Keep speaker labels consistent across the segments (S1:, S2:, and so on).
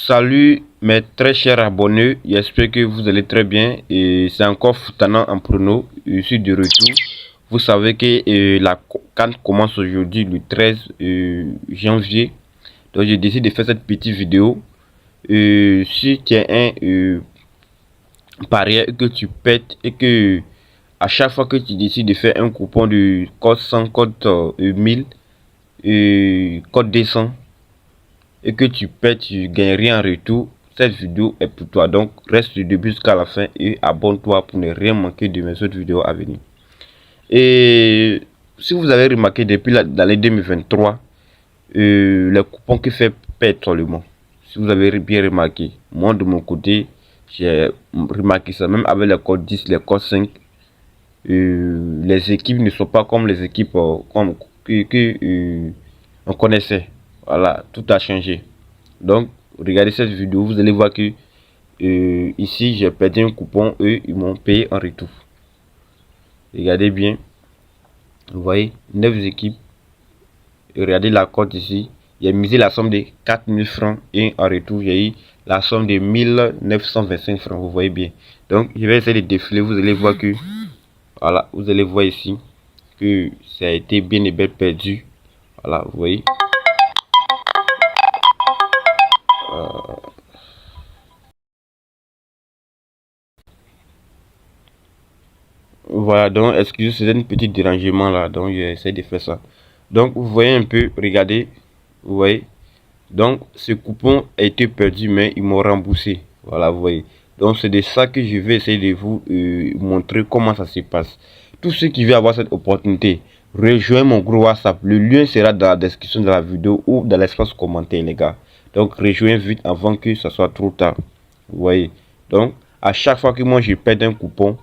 S1: Salut mes très chers abonnés, j'espère que vous allez très bien et c'est encore Foutana en prono, je suis de retour. Vous savez que la CAN commence aujourd'hui le 13 janvier, donc j'ai décidé de faire cette petite vidéo. Si tu es un parieur que tu pètes et que à chaque fois que tu décides de faire un coupon de code 100, code 1000, code 200, et que tu pètes, tu gagnes rien en retour, cette vidéo est pour toi. Donc reste du début jusqu'à la fin et abonne-toi pour ne rien manquer de mes autres vidéos à venir. Et si vous avez remarqué depuis l'année 2023, les coupons qui fait perdre le monde. Si vous avez bien remarqué, moi de mon côté, j'ai remarqué ça même avec les codes 10, les codes 5. Les équipes ne sont pas comme les équipes que on connaissait. Voilà, tout a changé. Donc, regardez cette vidéo, vous allez voir que ici, j'ai perdu un coupon, eux, ils m'ont payé en retour. Regardez bien, vous voyez, 9 équipes. Et regardez la cote ici. J'ai misé la somme de 4000 francs et en retour, j'ai eu la somme de 1925 francs. Vous voyez bien. Donc, je vais essayer de défiler. Vous allez voir que, voilà, vous allez voir ici que ça a été bien et bien perdu. Voilà, vous voyez. Voilà, donc excusez, c'est un petit dérangement là, donc j'essaie de faire ça. Donc vous voyez un peu, regardez, vous voyez. Donc ce coupon a été perdu, mais ils m'ont remboursé. Voilà, vous voyez. Donc c'est de ça que je vais essayer de vous montrer comment ça se passe. Tous ceux qui veulent avoir cette opportunité, rejoignez mon groupe WhatsApp. Le lien sera dans la description de la vidéo ou dans l'espace commentaire, les gars. Donc rejoignez vite avant que ça soit trop tard. Vous voyez. Donc à chaque fois que moi je perds un coupon,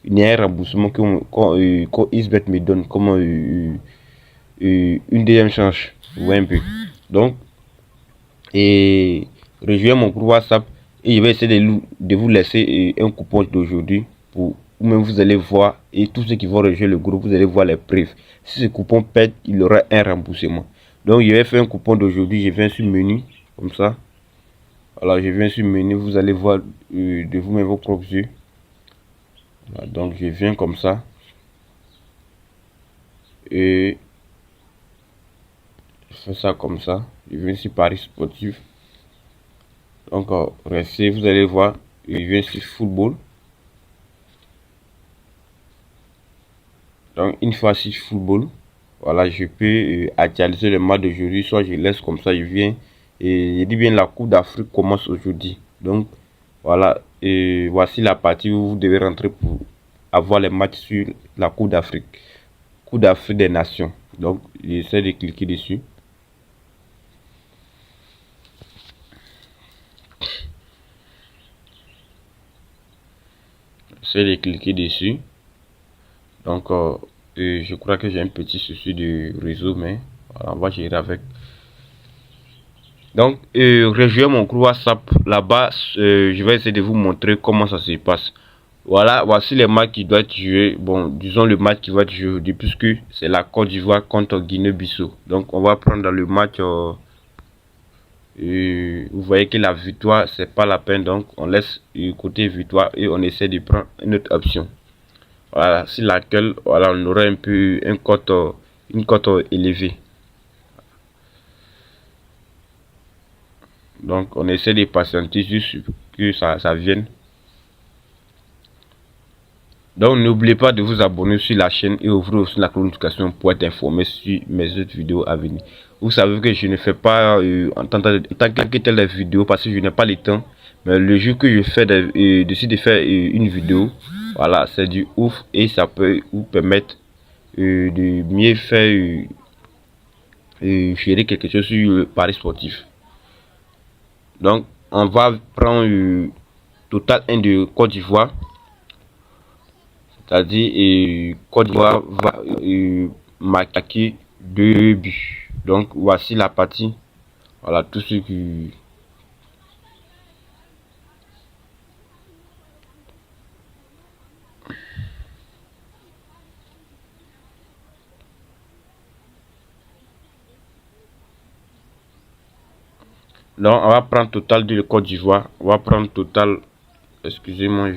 S1: il y a un remboursement que Isbet me donne comme une deuxième chance. Vous voyez un peu. Donc, et rejoignez mon groupe WhatsApp et je vais essayer de vous laisser un coupon d'aujourd'hui pour ou même vous allez voir et tous ceux qui vont rejoindre le groupe, vous allez voir les preuves. Si ce coupon pète, il y aura un remboursement. Donc, je vais faire un coupon d'aujourd'hui. Je viens sur menu comme ça. Alors, je viens sur menu. Vous allez voir de vous-même vos propres yeux. Voilà, donc, je viens comme ça. Et je fais ça comme ça. Je viens sur Paris Sportif. Donc, restez, vous allez voir. Je viens sur football. Donc, une fois sur football, voilà, je peux actualiser le match d'aujourd'hui. Soit je laisse comme ça, je viens. Et je dis bien la Coupe d'Afrique commence aujourd'hui. Donc, voilà. Et voici la partie où vous devez rentrer pour avoir les matchs sur la Coupe d'Afrique. Coupe d'Afrique des Nations. Donc, j'essaie de cliquer dessus. J'essaie de cliquer dessus. Donc, je crois que j'ai un petit souci de réseau, mais voilà, on va gérer avec. Donc, rejoignez mon groupe WhatsApp là-bas. Je vais essayer de vous montrer comment ça se passe. Voilà, voici les matchs qui doivent être joués. Bon, disons le match qui va être joué aujourd'hui, puisque c'est la Côte d'Ivoire contre Guinée-Bissau. Donc, on va prendre dans le match. Vous voyez que la victoire, c'est pas la peine. Donc, on laisse côté victoire et on essaie de prendre une autre option. Voilà, sur laquelle voilà, on aura un peu une cote élevée. Donc on essaie de patienter juste que ça vienne. Donc n'oubliez pas de vous abonner sur la chaîne et ouvrir aussi la notification pour être informé sur mes autres vidéos à venir. Vous savez que je ne fais pas en tant que telle vidéo parce que je n'ai pas le temps. Mais le jour que je fais décide de faire une vidéo, voilà, c'est du ouf et ça peut vous permettre de mieux faire gérer quelque chose sur le pari sportif. Donc on va prendre total 1 de Côte d'Ivoire. C'est-à-dire Côte d'Ivoire va marquer 2 buts. Donc voici la partie. Voilà tout ce qui. Donc, on va prendre total de Côte d'Ivoire. On va prendre total. Excusez-moi,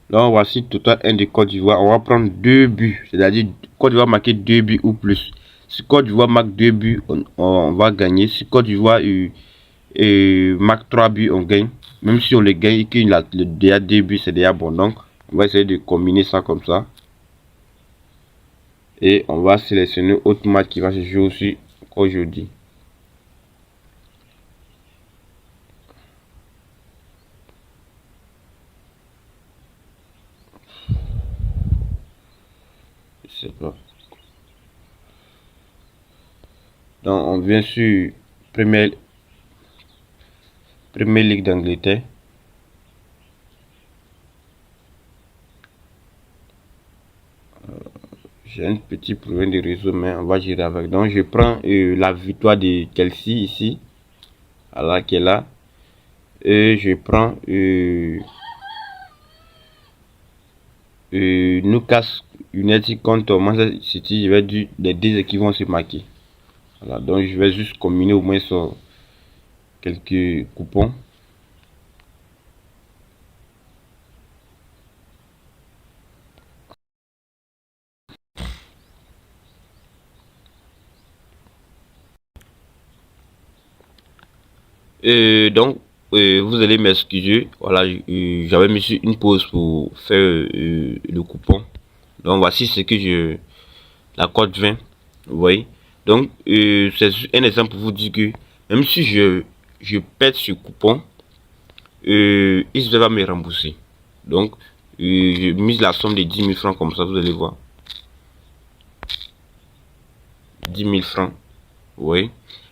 S1: Donc, voici total 1 de Côte d'Ivoire. On va prendre 2 buts. C'est-à-dire, Côte d'Ivoire marquer 2 buts ou plus. Si Côte d'Ivoire marque 2 buts, on va gagner. Si Côte d'Ivoire marque 3 buts, on gagne. Même si on les gagne et qu'il a déjà 2 buts, c'est déjà bon. Donc, on va essayer de combiner ça comme ça. Et on va sélectionner autre match qui va se jouer aussi aujourd'hui. Je sais pas. Donc on vient sur Première Ligue d'Angleterre. J'ai un petit problème de réseau, mais on va gérer avec. Donc je prends la victoire de Chelsea ici, à qui est là. Et je prends Newcastle United contre Manchester City. Je vais dire les deux équipes vont se marquer. Voilà, donc je vais juste combiner au moins sur quelques coupons. Donc, vous allez m'excuser. Voilà, j'avais mis sur une pause pour faire le coupon. Donc, voici ce que la cote 20. Vous voyez. Donc, c'est un exemple pour vous dire que même si je pète ce coupon, il va me rembourser. Donc, je mise la somme de 10 000 francs comme ça, vous allez voir. 10 000 francs. Vous voyez.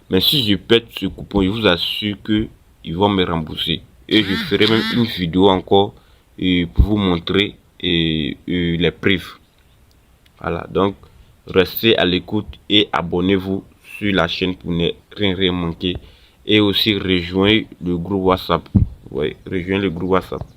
S1: Mais si je pète ce coupon, je vous assure que ils vont me rembourser. Et je ferai même une vidéo encore pour vous montrer les preuves. Voilà, donc restez à l'écoute et abonnez-vous sur la chaîne pour ne rien manquer. Et aussi rejoignez le groupe WhatsApp. Ouais, rejoignez le groupe WhatsApp.